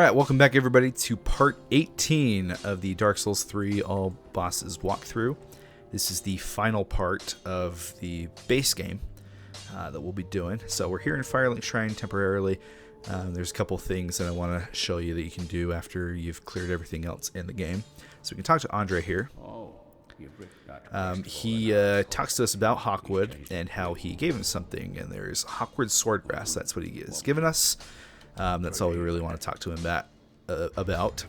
Alright, welcome back everybody to part 18 of the Dark Souls 3 All Bosses walkthrough. This is the final part of the base game that we'll be doing. So we're here in Firelink Shrine temporarily. There's a couple things that I want to show you that you can do after you've cleared everything else in the game. So we can talk to Andre here. He talks to us about Hawkwood and how he gave him something, and there's Hawkwood Swordgrass. That's what he has given us. That's all we really want to talk to him about.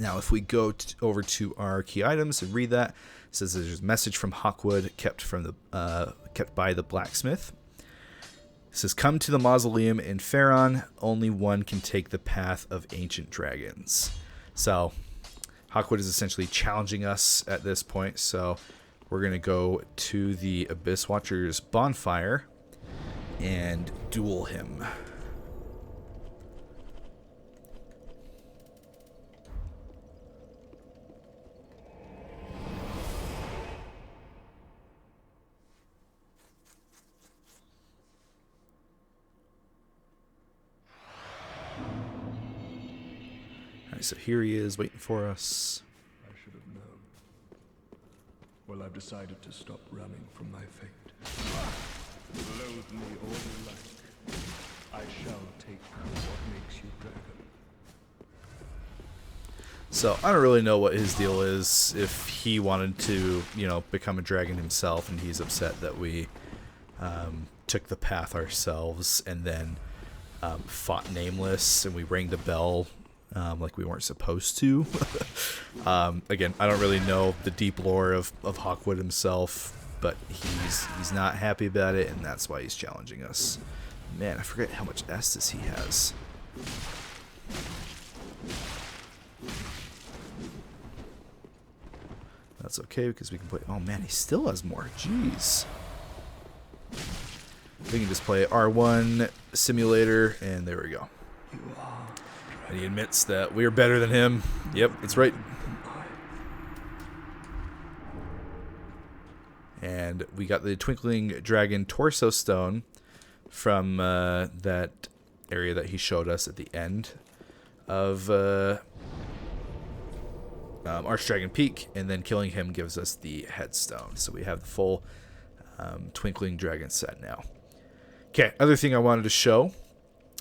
Now, if we go over to our key items and read that, it says there's a message from Hawkwood kept by the blacksmith. It says, "Come to the mausoleum in Faron. Only one can take the path of ancient dragons." So, Hawkwood is essentially challenging us at this point. So, we're going to go to the Abyss Watcher's bonfire and duel him. So here he is waiting for us. I should have known. Well, I've decided to stop running from my fate. Loathe me all you like. I shall take what makes you dragon. So I don't really know what his deal is. If he wanted to, become a dragon himself, and he's upset that we took the path ourselves and then fought Nameless and we rang the bell. Like we weren't supposed to. Again, I don't really know the deep lore of Hawkwood himself, but he's not happy about it, and that's why he's challenging us. Man, I forget how much Estus he has. That's okay, because we can play... Oh man, he still has more. Jeez. We can just play R1 simulator, and there we go. And he admits that we are better than him. Yep, that's right. And we got the Twinkling Dragon Torso Stone from that area that he showed us at the end of Archdragon Peak. And then killing him gives us the Headstone. So we have the full Twinkling Dragon set now. Okay, other thing I wanted to show.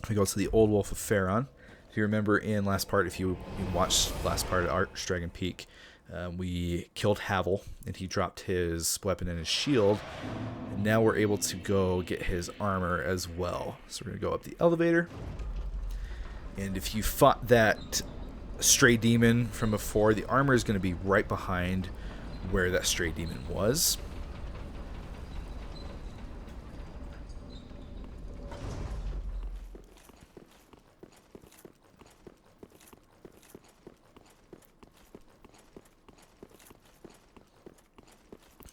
We go to the Old Wolf of Faron. If you remember in last part, if you watched last part of Archdragon Peak, we killed Havel, and he dropped his weapon and his shield. And now we're able to go get his armor as well. So we're going to go up the elevator. And if you fought that stray demon from before, the armor is going to be right behind where that stray demon was.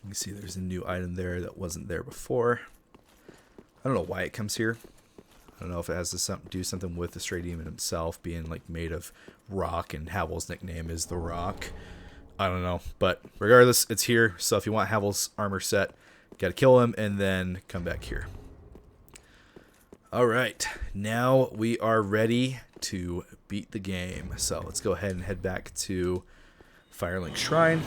You see there's a new item there that wasn't there before. I don't know why it comes here. I don't know if it has to do something with the stray demon himself being like made of rock, and Havel's nickname is the Rock. I don't know, but regardless, it's here. So if you want Havel's armor set, gotta kill him and then come back here. Alright, now we are ready to beat the game. So let's go ahead and head back to Firelink Shrine.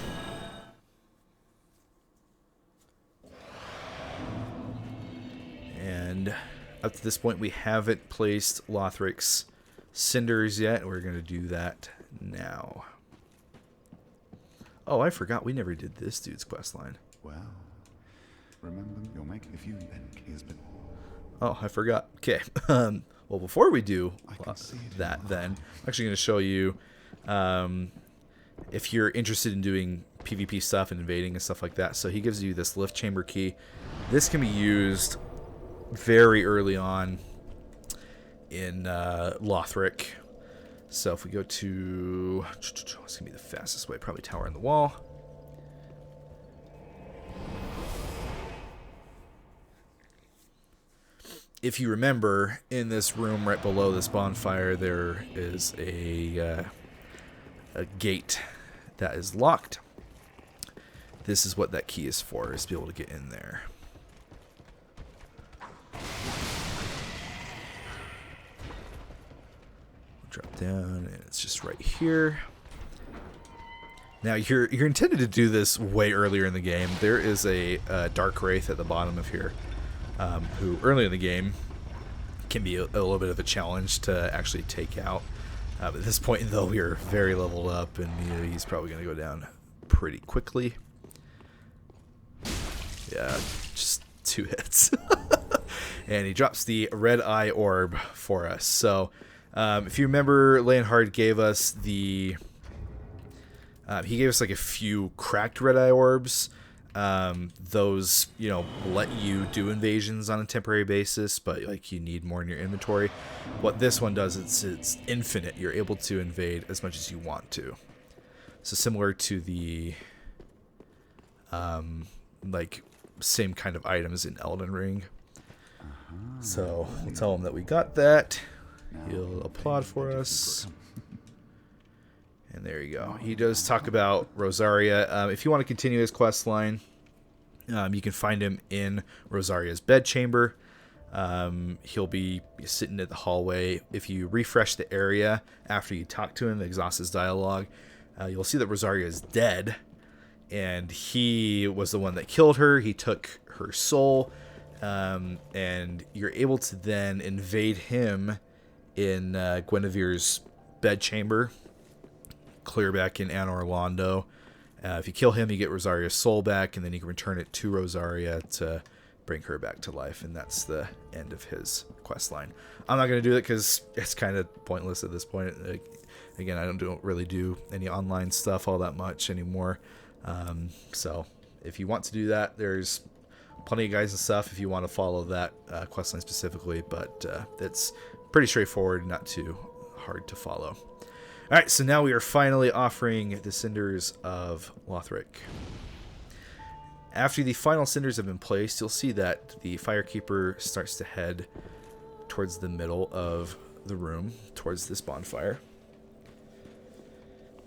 And up to this point, we haven't placed Lothric's cinders yet. We're going to do that now. Oh, I forgot. We never did this dude's questline. Well, remember, you'll make a few Kisbet. Oh, I forgot. Okay. Well, before we do that, then, I'm actually going to show you, if you're interested in doing PvP stuff and invading and stuff like that. So he gives you this lift chamber key. This can be used very early on in Lothric. So if we go to... It's going to be the fastest way. Probably Tower on the Wall. If you remember, in this room right below this bonfire, there is a gate that is locked. This is what that key is for, is to be able to get in there. Drop down, and it's just right here. Now, you're intended to do this way earlier in the game. There is a Dark Wraith at the bottom of here, who early in the game can be a little bit of a challenge to actually take out. At this point, though, we are very leveled up, and he's probably going to go down pretty quickly. Yeah, just 2 hits. And he drops the red eye orb for us. So, if you remember, Leonhard gave us the... he gave us like a few cracked red eye orbs. Those, let you do invasions on a temporary basis, but like you need more in your inventory. What this one does, it's infinite. You're able to invade as much as you want to. So similar to the like same kind of items in Elden Ring. So we'll tell him that we got that. He'll applaud for us. And there you go. He does talk about Rosaria. If you want to continue his quest line, you can find him in Rosaria's bedchamber. He'll be sitting at the hallway. If you refresh the area after you talk to him, exhaust his dialogue, you'll see that Rosaria is dead. And he was the one that killed her. He took her soul. And you're able to then invade him in Guinevere's bedchamber. Clear back in Anor Londo. If you kill him, you get Rosaria's soul back, and then you can return it to Rosaria to bring her back to life, and that's the end of his quest line. I'm not going to do it because it's kind of pointless at this point. Again, I don't really do any online stuff all that much anymore. So if you want to do that, there's plenty of guides and stuff if you want to follow that quest line specifically, but it's pretty straightforward, not too hard to follow. Alright, so now we are finally offering the Cinders of Lothric. After the final cinders have been placed, you'll see that the Firekeeper starts to head towards the middle of the room, towards this bonfire.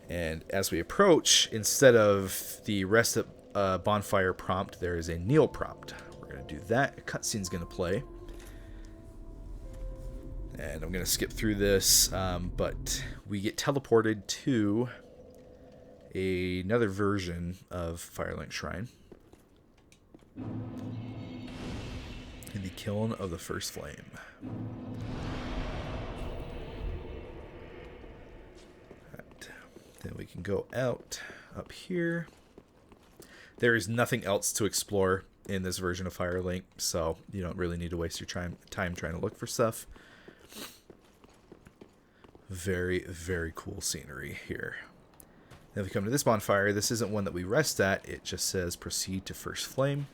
And as we approach, instead of the rest of bonfire prompt, there is a kneel prompt. We're going to do that. A cutscene's going to play. And I'm going to skip through this, but we get teleported to another version of Firelink Shrine. In the Kiln of the First Flame. Right. Then we can go out up here. There is nothing else to explore in this version of Firelink, so you don't really need to waste your time trying to look for stuff. Very, very cool scenery here. Then if we come to this bonfire, this isn't one that we rest at. It just says proceed to First Flame,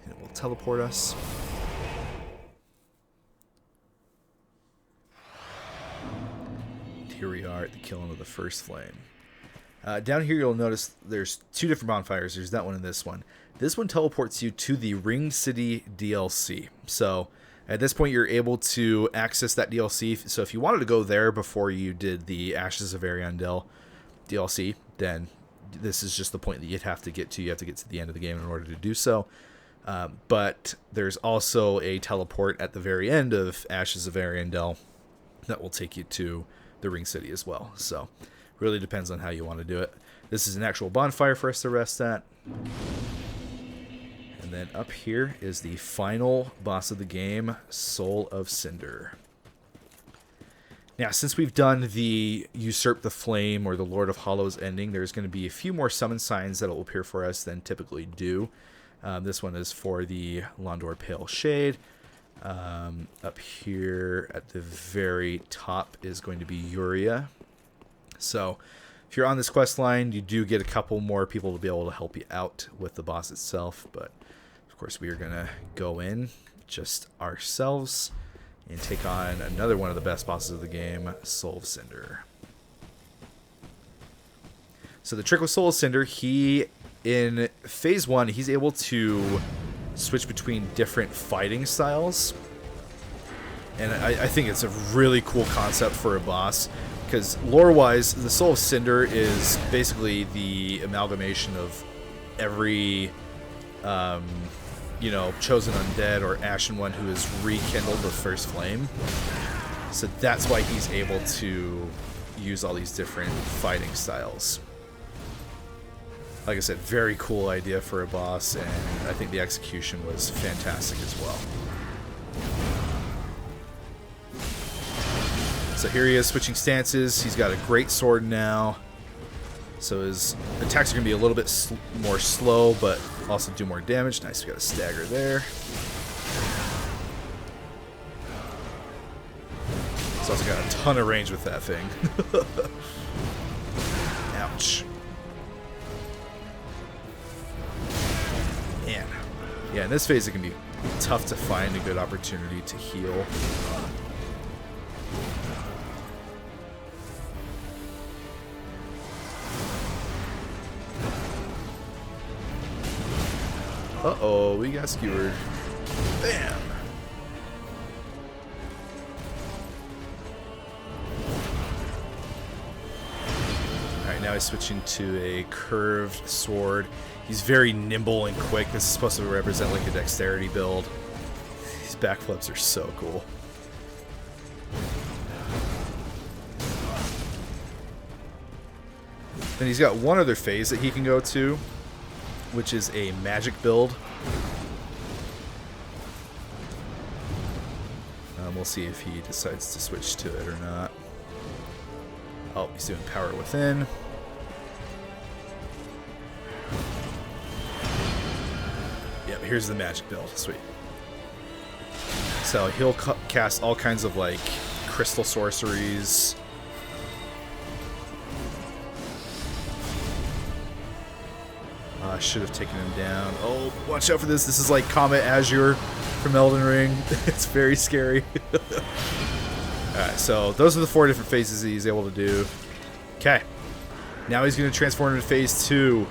and it will teleport us. Here we are at the Kiln of the First Flame. Down here you'll notice there's 2 different bonfires. There's that one and this one. This one teleports you to the Ring City DLC. So at this point, you're able to access that DLC. So if you wanted to go there before you did the Ashes of Ariandel DLC, then this is just the point that you'd have to get to. You have to get to the end of the game in order to do so. But there's also a teleport at the very end of Ashes of Ariandel that will take you to the Ring City as well. So really depends on how you want to do it. This is an actual bonfire for us to rest at. And then up here is the final boss of the game, Soul of Cinder. Now, since we've done the Usurp the Flame or the Lord of Hollows ending, there's going to be a few more summon signs that will appear for us than typically do. This one is for the Londor Pale Shade. Up here at the very top is going to be Yuria. So if you're on this quest line, you do get a couple more people to be able to help you out with the boss itself, but of course we are going to go in just ourselves and take on another one of the best bosses of the game, Soul of Cinder. So the trick with Soul of Cinder, in phase 1, he's able to switch between different fighting styles. And I think it's a really cool concept for a boss, because lore-wise, the Soul of Cinder is basically the amalgamation of every chosen undead or ashen one who has rekindled the first flame. So that's why he's able to use all these different fighting styles. Like I said, very cool idea for a boss, and I think the execution was fantastic as well. So here he is switching stances. He's got a great sword now. So his attacks are going to be a little bit more slow, but also do more damage. Nice, we got a stagger there. He's also got a ton of range with that thing. Ouch. Man. Yeah, in this phase it can be tough to find a good opportunity to heal. Uh-oh, we got skewered. Bam! Alright, now he's switching to a curved sword. He's very nimble and quick. This is supposed to represent like a dexterity build. These backflips are so cool. Then he's got one other phase that he can go to, which is a magic build. We'll see if he decides to switch to it or not. Oh, he's doing power within. Yep, here's the magic build. Sweet. So he'll cast all kinds of like crystal sorceries. Should have taken him down. Oh, watch out for this. This is like Comet Azure from Elden Ring. It's very scary. Alright, so those are the 4 different phases that he's able to do. Okay. Now he's going to transform into phase 2.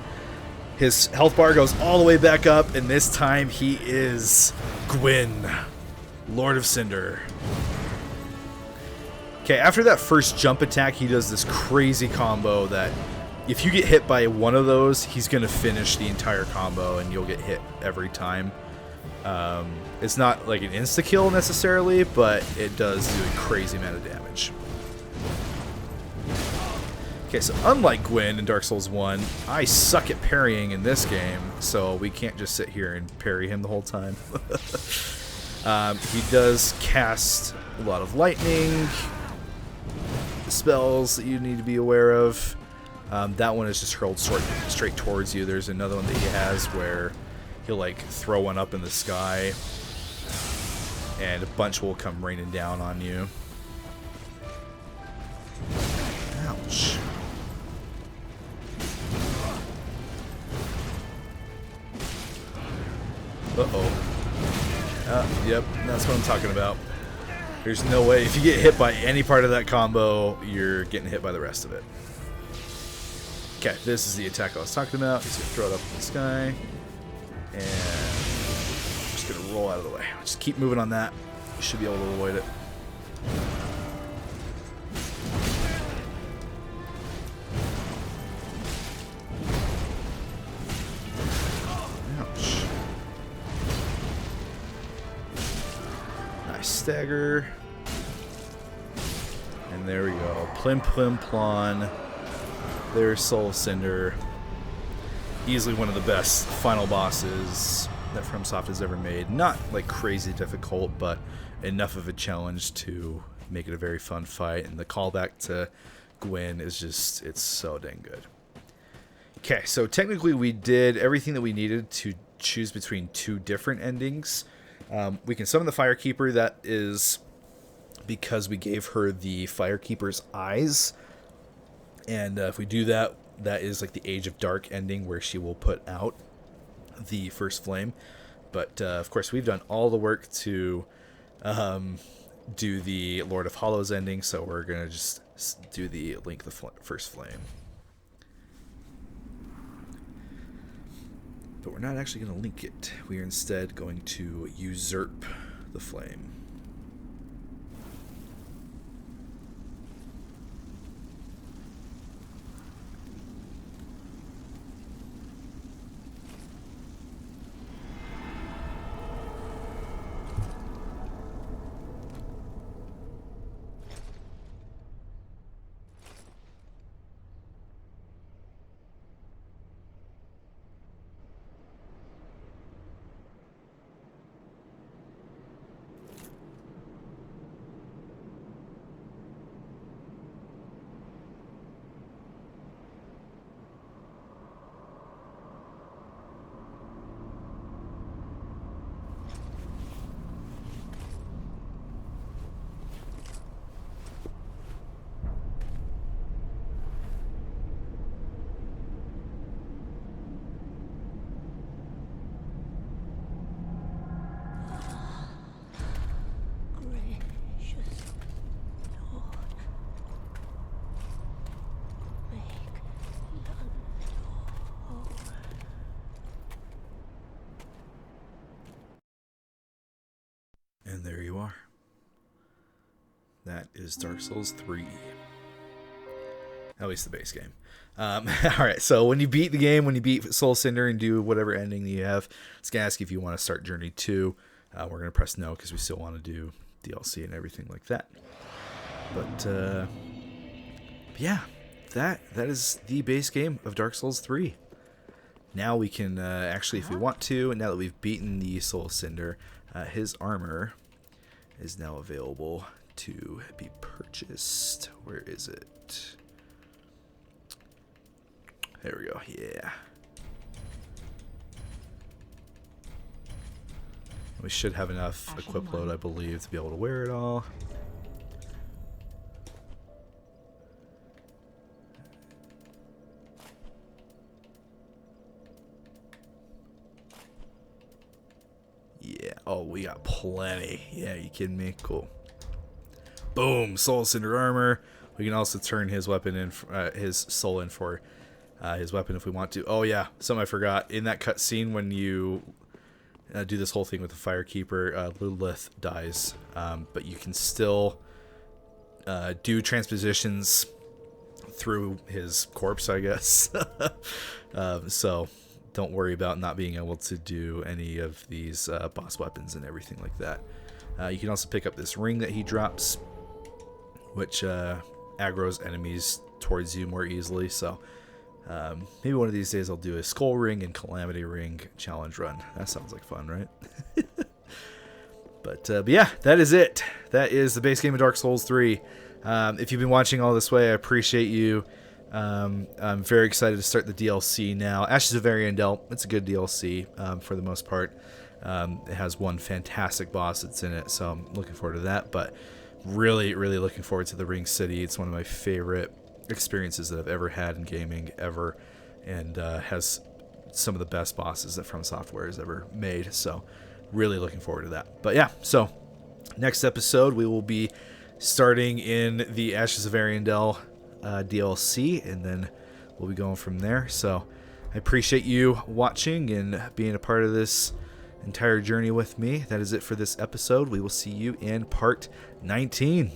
His health bar goes all the way back up, and this time he is Gwyn, Lord of Cinder. Okay, after that first jump attack, he does this crazy combo that if you get hit by one of those, he's going to finish the entire combo and you'll get hit every time. It's not like an insta-kill necessarily, but it does do a crazy amount of damage. Okay, so unlike Gwyn in Dark Souls 1, I suck at parrying in this game, so we can't just sit here and parry him the whole time. He does cast a lot of lightning spells that you need to be aware of. That one is just hurled straight towards you. There's another one that he has where he'll like throw one up in the sky and a bunch will come raining down on you. Ouch. Uh-oh. Yep, that's what I'm talking about. There's no way. If you get hit by any part of that combo, you're getting hit by the rest of it. Okay, this is the attack I was talking about. He's going to throw it up in the sky. And I'm just going to roll out of the way. Just keep moving on that. You should be able to avoid it. Ouch. Nice stagger. And there we go. Plim plim plon. There's Soul of Cinder. Easily one of the best final bosses that FromSoft has ever made. Not like crazy difficult, but enough of a challenge to make it a very fun fight. And the callback to Gwyn is just, it's so dang good. Okay, so technically we did everything that we needed to choose between 2 different endings. We can summon the Firekeeper. That is because we gave her the Firekeeper's eyes. And if we do that, that is like the Age of Dark ending where she will put out the first flame. But of course, we've done all the work to do the Lord of Hollows ending, so we're going to just do the Link the first flame. But we're not actually going to link it. We are instead going to usurp the flame. are. That is Dark Souls 3. At least the base game. Alright, so when you beat the game, when you beat Soul of Cinder and do whatever ending you have, it's going to ask you if you want to start Journey 2. We're going to press no because we still want to do DLC and everything like that. But yeah, that is the base game of Dark Souls 3. Now we can actually, if we want to, now that we've beaten the Soul of Cinder, his armor is now available to be purchased. Where is it? There we go. Yeah. We should have enough equip load, I believe, to be able to wear it all. Yeah. Oh, we got plenty. Yeah, you kidding me? Cool. Boom. Soul Cinder armor. We can also turn his weapon in, his soul in for his weapon if we want to. Oh yeah, something I forgot. In that cutscene when you do this whole thing with the Firekeeper, Lilith dies, but you can still do transpositions through his corpse, I guess. So don't worry about not being able to do any of these boss weapons and everything like that. You can also pick up this ring that he drops, which aggroes enemies towards you more easily. So maybe one of these days I'll do a Skull Ring and Calamity Ring challenge run. That sounds like fun, right? But yeah, that is it. That is the base game of Dark Souls 3. If you've been watching all this way, I appreciate you. I'm very excited to start the DLC now. Ashes of Ariandel, it's a good DLC for the most part. It has one fantastic boss that's in it, so I'm looking forward to that. But really, really looking forward to the Ring City. It's one of my favorite experiences that I've ever had in gaming ever, and has some of the best bosses that From Software has ever made. So really looking forward to that. But yeah, so next episode we will be starting in the Ashes of Ariandel DLC, and then we'll be going from there. So I appreciate you watching and being a part of this entire journey with me. That is it for this episode. We will see you in part 19.